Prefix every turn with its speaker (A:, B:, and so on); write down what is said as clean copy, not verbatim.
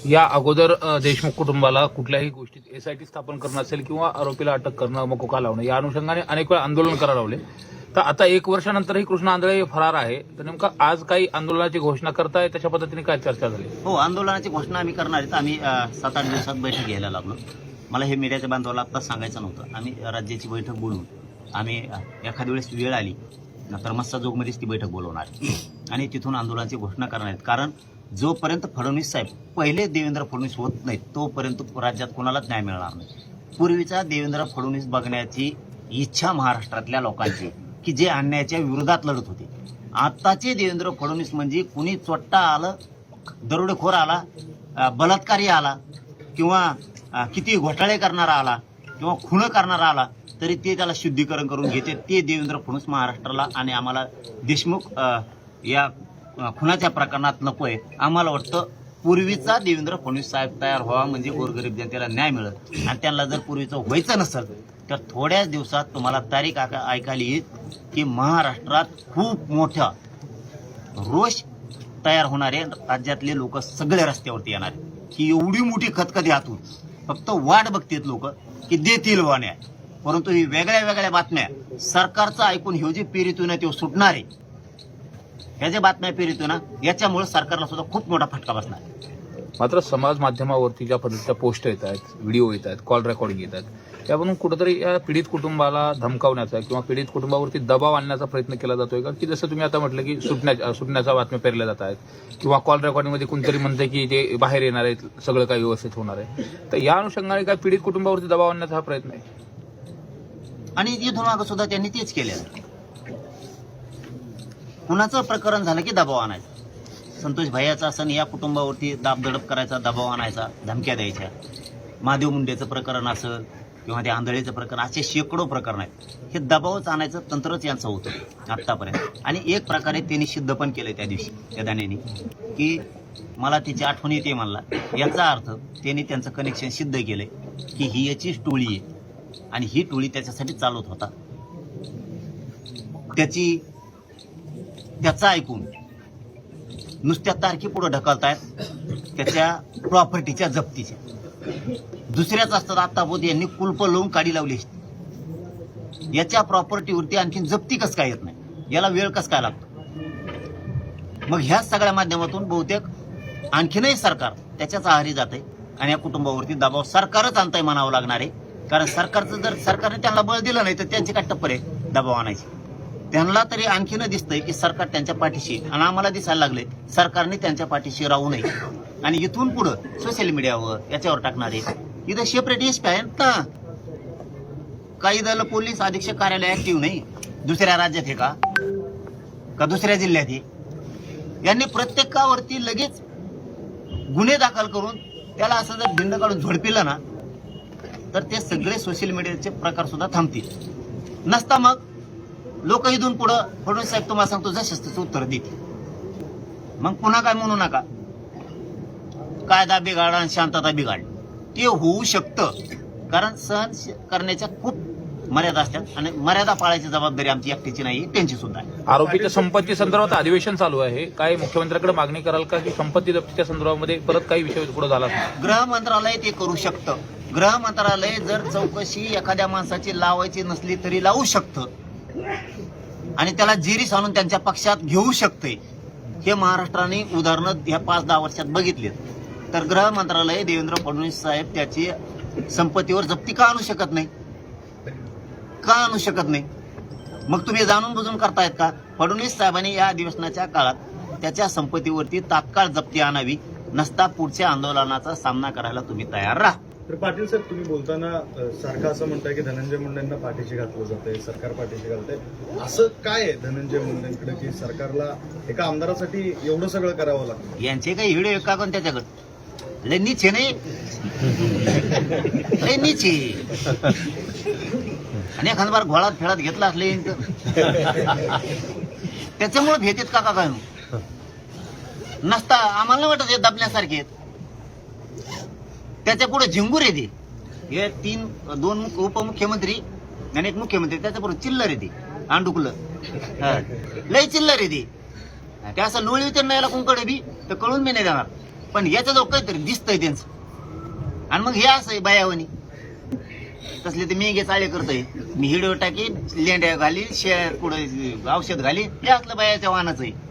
A: या अगोदर देशमुख कुटुंबाला कुठल्याही गोष्टीत एसआयटी स्थापन करणं असेल किंवा आरोपीला अटक करणं, मकोका लावणं या अनुषंगाने अनेक वेळा आंदोलन करायला लावले. तर आता 1 वर्षानंतरही कृष्ण आंधळे फरार आहे. तर नेमका आज काही आंदोलनाची घोषणा करताय, त्याच्या पद्धतीने काय चर्चा झाली?
B: हो, आंदोलनाची घोषणा आम्ही करणार आहेत. आम्ही 7-8 दिवसात बैठक घ्यायला लागलो. मला हे मीडियाच्या बांधवाला आत्ताच सांगायचं नव्हतं. आम्ही राज्याची बैठक बोलून आम्ही एखाद्या वेळेस वेळ आली नंतर मस्साजोगमध्येच ती बैठक बोलवणार आणि तिथून आंदोलनाची घोषणा करणार आहेत. कारण जोपर्यंत फडणवीस साहेब पहिले देवेंद्र फडणवीस होत नाहीत तोपर्यंत राज्यात कोणालाच न्याय मिळणार नाही. पूर्वीचा देवेंद्र फडणवीस बघण्याची इच्छा महाराष्ट्रातल्या लोकांची की जे अन्यायाच्या विरोधात लढत होते. आत्ताचे देवेंद्र फडणवीस म्हणजे कुणी चोट्टा आलं, दरोडेखोर आला, बलात्कारी आला किंवा किती घोटाळे करणारा आला किंवा खून करणारा आला तरी ते त्याला शुद्धीकरण करून घेते. ते देवेंद्र फडणवीस महाराष्ट्राला आणि आम्हाला देशमुख या खुनाच्या प्रकरणात नको आहे. आम्हाला वाटतं पूर्वीचा देवेंद्र फडणवीस साहेब तयार व्हावा म्हणजे गोरगरीब जनतेला न्याय मिळत आणि त्यांना जर पूर्वीचं व्हायचं नसेल तर थोड्याच दिवसात तुम्हाला तारीख ऐकायला येईल की महाराष्ट्रात खूप मोठा रोष तयार होणारे राज्यातले लोक सगळे रस्त्यावरती येणार ही एवढी मोठी खतखती हातून फक्त वाट बघतात लोक की देतील वा न्याय. परंतु ही वेगळ्या वेगळ्या बातम्या सरकारचं ऐकून ह्यो जे पेरीतून तो सुटणार आहे ह्या ज्या बातम्या पेरीतून ना याच्यामुळे सरकारला सुद्धा खूप मोठा फटका बसणार.
A: मात्र समाज माध्यमावरती ज्या पद्धतीच्या पोस्ट येत आहेत, व्हिडिओ येत आहेत, कॉल रेकॉर्डिंग येत आहेत, त्यावरून कुठेतरी या पीडित कुटुंबाला धमकावण्याचा किंवा पीडित कुटुंबावरती दबाव आणण्याचा प्रयत्न केला जातोय का? की जसं तुम्ही आता म्हटलं की सुटण्याच्या बातम्या पेरल्या जात आहेत किंवा कॉल रेकॉर्डिंगमध्ये कोणतरी म्हणते की ते बाहेर येणार आहेत, सगळं काही व्यवस्थित होणार आहे. तर या अनुषंगाने काय पीडित कुटुंबावरती दबाव आणण्याचा हा प्रयत्न आहे
B: आणि इथून मागं सुद्धा त्यांनी तेच केलेलं. कुणाचं प्रकरण झालं की दबाव आणायचा. संतोष भैयाचा असं या कुटुंबावरती दाबदडप करायचा, दबाव आणायचा, धमक्या द्यायच्या. महादेव मुंडेचं प्रकरण असेल किंवा ते आंधळेचं प्रकरण असे शेकडो प्रकरण आहेत. हे दबावच आणायचं तंत्रच यांचं होतं आत्तापर्यंत. आणि एक प्रकारे त्यांनी सिद्ध पण केलं त्या दिवशी त्या दाण्यानी की मला तिची आठवण येते म्हणला. याचा अर्थ त्यांनी त्यांचं कनेक्शन सिद्ध केलंय की ही याचीच टोळी आहे आणि ही टोळी त्याच्यासाठी चालवत होता. त्याचा ऐकून नुसत्या तारखी पुढे ढकलतायत त्याच्या प्रॉपर्टीच्या जप्तीच्या. दुसऱ्याच असतात आत्तापोत यांनी कुलप लावून काढी लावली असती. याच्या प्रॉपर्टीवरती आणखीन जप्ती कस काय येत नाही, याला वेळ कस काय लागतो. मग ह्या सगळ्या माध्यमातून बहुतेक आणखीनही सरकार त्याच्याच आहारी जाते आणि या कुटुंबावरती दबाव सरकारच आणताय म्हणावं लागणार आहे. कारण सरकारचं जर सरकारने त्यांना बळ दिलं नाही तर त्यांची काय टप्पर आहे दबाव आणायची. त्यांना तरी आणखीन दिसतंय की सरकार त्यांच्या पाठीशी आणि आम्हाला दिसायला लागले सरकारने त्यांच्या पाठीशी राहू नये. आणि इथून पुढं सोशल मीडियावर याच्यावर टाकणारे इथं सेपरेट एसपी आहे ना. काही झालं पोलीस अधीक्षक कार्यालय ऍक्टिव्ह नाही दुसऱ्या राज्यात आहे का दुसऱ्या जिल्ह्यात आहे. यांनी प्रत्येकावरती लगेच गुन्हे दाखल करून त्याला असं जर भिंड काढून झोडपिलं ना तर ते सगळे सोशल मीडियाचे प्रकार सुद्धा थांबतील. नसता मग लोक इथून पुढं फडणवीस साहेब तुम्हाला सांगतो जसं तसं उत्तर देतील. मग पुन्हा काय म्हणू नका कायदा बिघाड आणि शांतता बिघाड ते होऊ शकतं. कारण सहन करण्याच्या खूप मर्यादा असतात आणि मर्यादा पाळायची जबाबदारी आमची एकटीची नाही त्यांची सुद्धा आहे.
A: आरोपीच्या संपत्ती संदर्भात अधिवेशन चालू आहे. काय मुख्यमंत्र्यांकडे मागणी कराल का की संपत्ती जप्तीच्या संदर्भामध्ये परत काही विषय पुढे झाला?
B: गृह मंत्रालय ते करू शकतं. गृह मंत्रालय जर चौकशी एखाद्या माणसाची लावायची नसली तरी लावू शकतं आणि त्याला जिरीस आणून त्यांच्या पक्षात घेऊ शकते. हे महाराष्ट्राने उदाहरणं ह्या 5-10 वर्षात बघितलीत. तर गृह मंत्रालय देवेंद्र फडणवीस साहेब त्याची संपत्तीवर जप्ती का आणू शकत नाही? का आणू शकत नाही? मग तुम्ही जाणून बुजून करतायत का? फडणवीस साहेबांनी या अधिवेशनाच्या काळात त्याच्या संपत्तीवरती तात्काळ जप्ती आणावी. नसता पुढच्या आंदोलनाचा सामना करायला तुम्ही तयार राहा.
C: तर पाटील साहेब तुम्ही बोलताना सारखं असं म्हणताय की धनंजय मुंडेंना पाठीशी घातलं जातंय, सरकार पाठीशी घालतंय. असं काय आहे धनंजय मुंडेंकडे की सरकारला एका आमदारासाठी एवढं सगळं करावं लागतं?
B: यांचे काही व्हिडिओ का कोण त्याच्याकडे लय नीचे नाही लय नीचे आणि एखाद बार घोळात फेळात घेतला असले त्याच्यामुळे भेटेत का काय नसता आम्हाला नाही वाटत हे दबण्यासारखे. त्याच्या पुढे झिंगूर येते हे 2 उपमुख्यमंत्री आणि 1 मुख्यमंत्री त्याच्या पुढे चिल्लर येते आंडुकलं लय चिल्लर येते. त्या असं लोळी त्यांना याला कुंकडे बी तर कळून मी नाही देणार. पण याच्याजवळ काहीतरी दिसतंय त्यांचं, आणि मग हे असं आहे बायावणी. तसले ते मेघे चाळे करतोय, मी हिडो टाकी लेंड्या घाली, पुढे औषध घाली, हे असलं बायाच्या वाहनाचं आहे.